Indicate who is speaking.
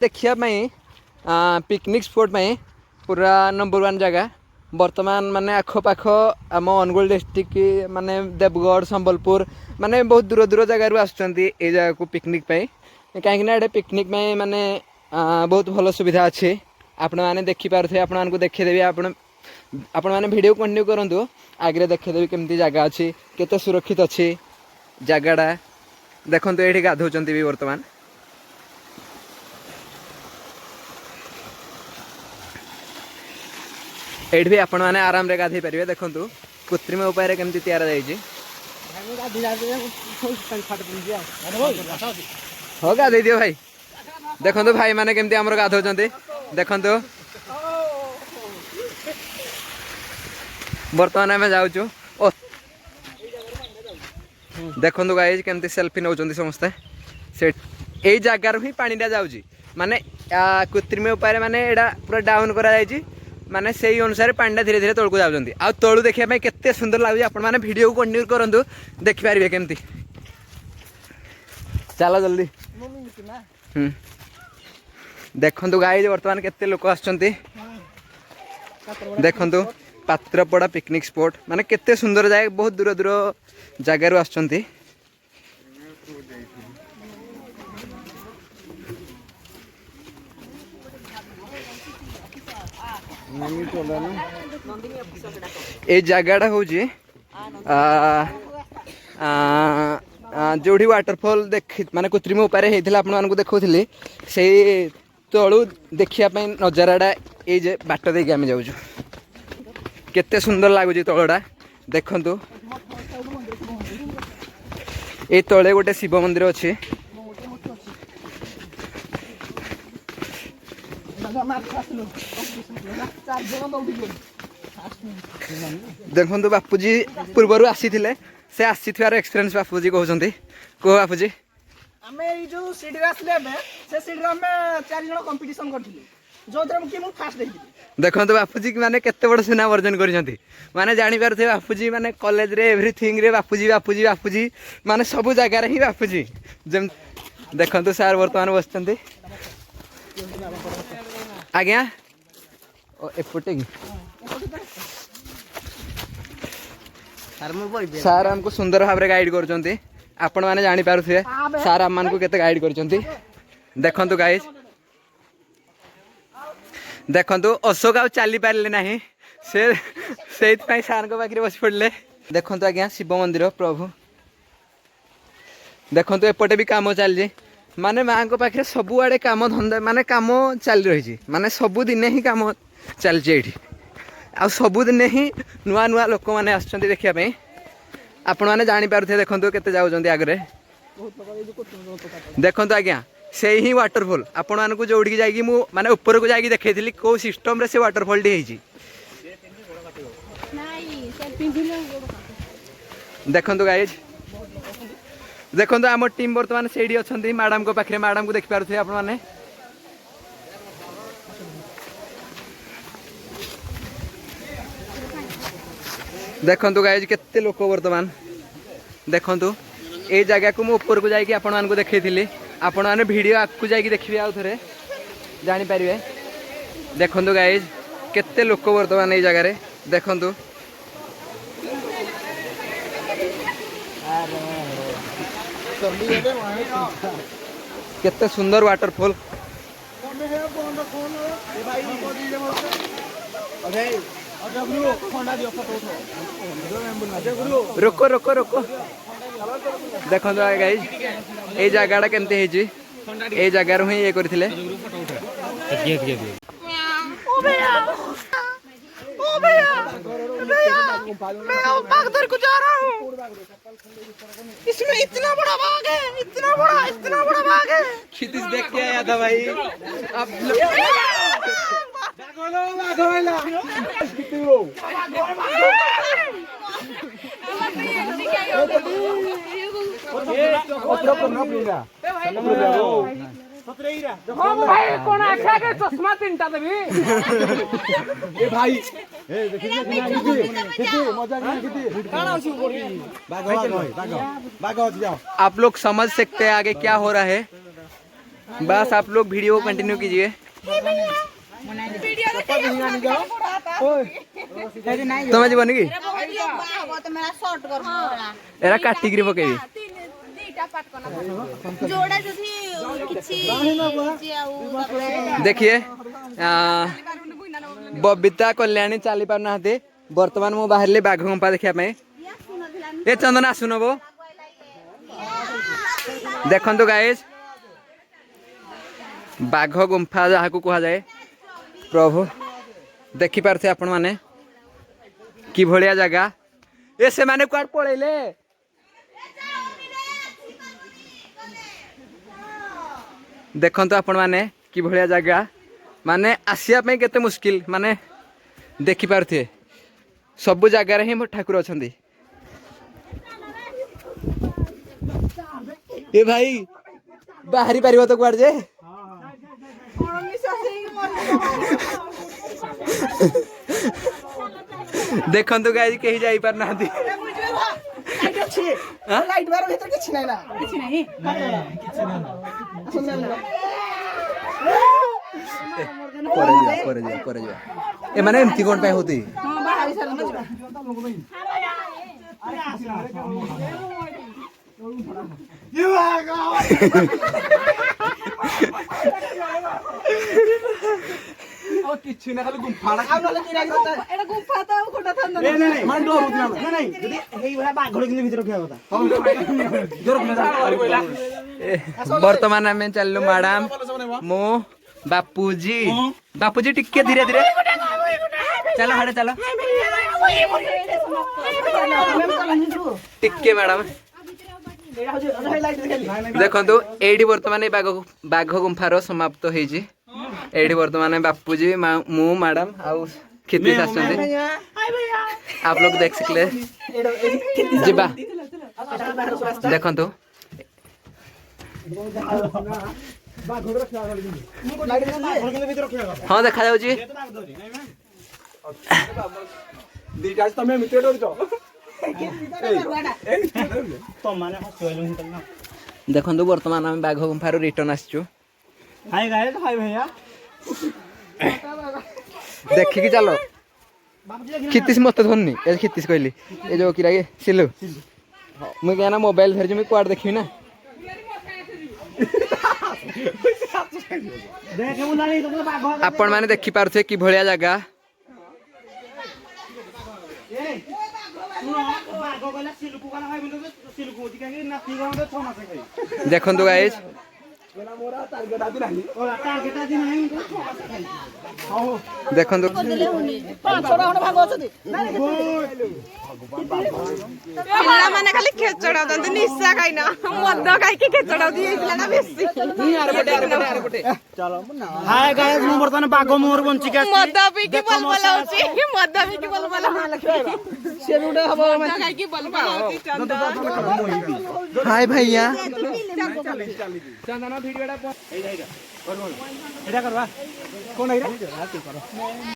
Speaker 1: देखिया picnic spot पूरा number 1 जगह बर्तमान माने आखपाख आम अनुगुल डिस्ट्रिक्ट माने देवगढ़ संबलपुर माने बहुत दूर दूर जगार आसुँच ये जगह को पिकनिक कहीं ये पिकनिक माने बहुत भल सुविधा अच्छी आपण मैंने देखिपे आपको देखीदेवी आपण मैंने वीडियो कंटिन्यू करूँ आगे देखीदेवी केमती जगह अच्छी केते सुरक्षित अच्छी जगहटा देखो ये गाधौं भी बर्तमान ये भी आपण मैंने आराम रे गाधे पारे देखु कृत्रिम उपाय केमती तैयार हो गाधे दियो भाई देखो भाई मैंने केमती आमर गाधौं देखु बर्तमान आम जाऊँ देखो गाइज केमती सेल्फी नौ समस्ते से यही जगार ही पानीटा जाऊँगी माने कृत्रिम उपाय माने एटा पूरा डाउन करा माने से अनुसार पानी धीरे धीरे तौक जाऊँगी आ तलू देखा केते सुंदर लगे आप वीडियो को कंटिन्यू करूँ देखिपारे केमती चलो जल्दी देखु गाइज बर्तमान केते लोक आसुँच देखु पात्रपड़ा पिकनिक स्पॉट माने केते सुंदर जगह बहुत दूर दूर जगार आसुँच ये जगहटा हूँ जो वाटरफॉल देख माने कृत्रिम उपाय होता आपको देखी से तलू देखापी नजाराटा ये बाट देके आम जाऊँ केते सुंदर लगुच तलटा देखु ये तले गोटे शिव मंदिर अच्छी देखु बापूजी पूर्वर आसी से आसीथार एक्सपीरियंस बापूजी कहते कह बापूजी
Speaker 2: आमे ई जो सीडी आसले बे से सीडी हम 4 जण कंपटीशन करथिले जो तरह कि मु फास्ट देखि
Speaker 1: देखो बापूजी माने केते बड़ सुनाम अर्जन करिसंती माने जानि पारथे बापूजी माने कॉलेज रे एवरीथिंग रे बापूजी बापूजी बापूजी माने सब जगह रे ही बापूजी जेम देखंतु सर वर्तमान बसचंती आज्ञा एपटे की सार हमको सुंदर भाव गाइड कर आपण मैंने जानी पारे सार आम को केते गाइड कर देखु गाइज देखु अशोक आ चली पारे ना से सार पाखे बस पड़े देखु आज्ञा शिव मंदिर प्रभु देखु एपटे भी कम चलती माने माँ को पाखे सबुआड़े काम धंदा माने काम चली रही माने सबुदिने ही काम चलती आ सबुदिने ही नुआ नुआ लोक मैंने आसुँच देखापी आपण मैंने जानीपारे देखो केते जाऊँच आगे देखो आज्ञा से ही वाटरफॉल आपण मानक जो जाकि माने ऊपर को जाकि देखी कौ सिस्टम रे से वाटरफॉल टी देखो गाइज देखो आम टीम बर्तमान से अच्छा मैडम को पाखे मैडम को देखिपारे आपण मैंने देखु गाइज केते लोक बर्तमान देखु ये जगह को ऊपर को जाकि आपण मानक देखी आपण मैंने वीडियो आगू जाकि देखिए आउ थे जानीपारे देखु गाइज केते लोक बर्तमान ये जगह देखु केते सुंदर वाटरफॉल रोको रोको रोको देखो गाइज ये जगहटा केमती ये जगार ही ये करथिले मैं को जा रहा हूँ इसमें इतना बड़ा बाग है इतना बड़ा बाग है क्षितिज देख के आया था भाई आप
Speaker 2: भाई कौन आखा के चश्मा तीनटा देबी ए भाई ए देखिए किती मजा किती काना अछि बाग बाग बाग बाग जाओ।
Speaker 1: आप लोग समझ सकते हैं आगे क्या हो रहा है। बस आप लोग वीडियो को कंटिन्यू कीजिए। तुम जीवन की एरा काटिकी पकेबी देखिए बबिता कल्याणी चली पारना बर्तमान मु बाहर बाघ गुंफा देखा ए चंदन आसुन बो देखो गाइज बाघ गुंफा जहाँ को कह जाए प्रभु देखि पारथे आपण माने कि भलिया जगह ए से माने कुआड पळेले देखंतु आपण माने कि भलिया जगह माने आसिया पे केते मुश्किल माने देखि पारथे सब जगह रे ही ठाकुर अछंदी। ए भाई बाहरी पारिबो तो कुआड जे देखंतु गाइस कहीं जाई पार नांती
Speaker 2: लाइट बार भीतर किछ नै ना किछ नै
Speaker 1: करे जा ए माने एमती कोन पे होती
Speaker 2: हां बाहर साल में ओ किछि ना खाली गुंफा आ नले किरा करता एटा गुंफा तो खोटा था नहीं नहीं मान डर होत ना नहीं जदी हेई भला बाघड़ के भीतर रखिया होता
Speaker 1: जोर वर्तमान में चललु मैडम मो बापूजी टिके धीरे धीरे चलो हड़े चलो टिके मैडम देखो एडी वर्तमान बाघ गुंफार समाप्त होइछि एडी वर्तमान बापूजी मु मैडम आउ खिती आछन्ते आप लोग देख सकले जिबा देखंतु हाँ देखा जाउछि
Speaker 2: दीटा तमे मिटे डर जो
Speaker 1: देखो बर्तमान आम बाघ गुंफार रिटर्न आसचु
Speaker 2: हाय गाइस हाय भैया
Speaker 1: देखिकी चलो खितीस मत धरनी ए खितीस कहली ए जो किरा के सिलु मुई कहना मोबाइल धरि मुई कुआड देखिबी ना आपण माने देखि पारथे कि भलिया जगह देखंतु गाइस देखंतु
Speaker 3: पिला माने खाली खेचड़ा दंत निशा खाइना मद खाइ के खेचड़ा दी पिला ना बेसी
Speaker 2: चलो हाय गाइस मु बर्तन बागो मोर बंची के
Speaker 3: मद पी के बलबल होची मद पी के बलबल
Speaker 2: से उडे हबो
Speaker 3: मद खाइ के बलबल होची चंदा
Speaker 1: हाय भैया
Speaker 2: चंदना वीडियोटा एटा करवा कोन आइरा